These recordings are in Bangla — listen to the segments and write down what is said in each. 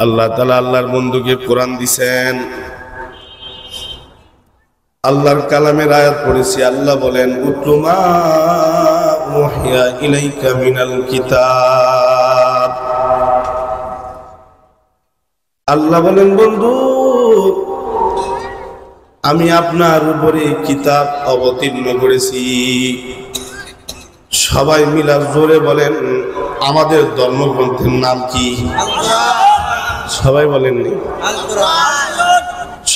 আল্লাহ তাআলা আল্লাহর বন্ধুকে কোরআন দিয়েছেন। আল্লাহর কালামের আয়াত পড়েছি। আল্লাহ বলেন, উতলু মা উহিয়া ইলাইকা মিনাল কিতাব। আল্লাহ বলেন, বন্ধু আমি আপনার উপরে কিতাব অবতীর্ণ করেছি। সবাই মিলা জোরে বলেন, আমাদের ধর্মগ্রন্থের নাম কি? সবাই বলেননি?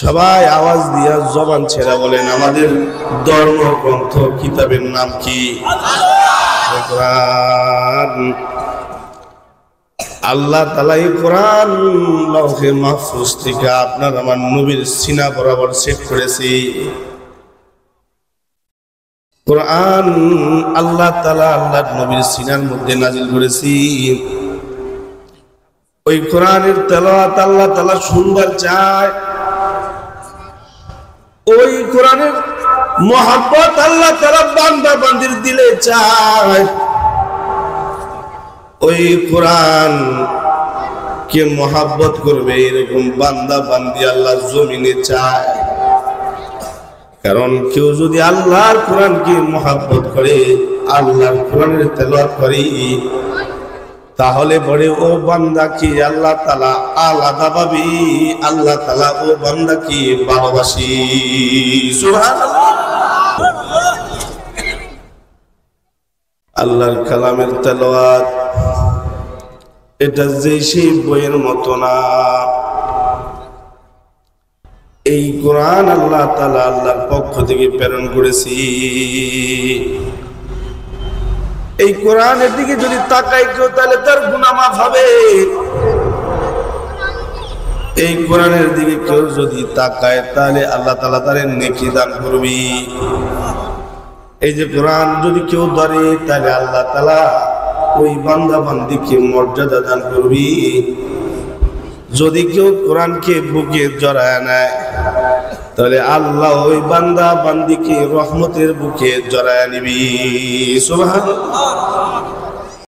সবাই আওয়াজ দিয়া জবান ছেড়া বলেন, আমাদের ধর্মগ্রন্থ কিতাবের নাম কি? কোরআন। আল্লাহ তাআলা এই কোরআন লৌহে মাহফুজ থেকে আপনার আমার নবীর সিনা বরাবর সেট করেছি। কোরআন আল্লাহ তাআলা আল্লাহর নবীর সিনার মধ্যে নাজিল করেছি। ওই কোরআনের তেলাওয়াত আল্লাহ তাআলা শুনবার চায়। ওই কোরআনের মহব্বত আল্লাহ তাআলা বান্দা বান্দির দিলে চায়। ওই কোরআন কে মহব্বত করবে এরকম বান্দা বান্দি আল্লাহ জমিনে চায়। কারণ কেউ যদি আল্লাহর কোরআনকে মহব্বত করে, আল্লাহর কোরআনের তেলাওয়াত করে, তাহলে বলে ও বান্দাকে আল্লাহ তাআলা আলাদা ভাবে আল্লাহ তাআলা ও বান্দাকে ভালোবাসি। সুবহানাল্লাহ। আল্লাহর কালামের তেলাওয়াত এটা যে সেই বইয়ের মতো না। এই কোরআন আল্লাহ তাআলা আল্লাহর পক্ষ থেকে প্রেরণ করেছি। এই কোরআনের দিকে যদি তাকাই কেউ তাহলে তার গুনাহ মাফ হবে। এই কোরআনের দিকে কেউ যদি তাকায় তাহলে আল্লাহ তাআলা তার নেকি দান করবে। এই যে কোরআন যদি কেউ ধরে তাহলে আল্লাহ তাআলা ওই বান্দা বান্দিকে মর্যাদা দান করবে। যদি কেউ কোরআনকে বুকে জড়ায় নেয় তাহলে আল্লাহ ওই বান্দা বান্দিকে রহমতের বুকে জড়ায় নিবি। সুবহানাল্লাহ।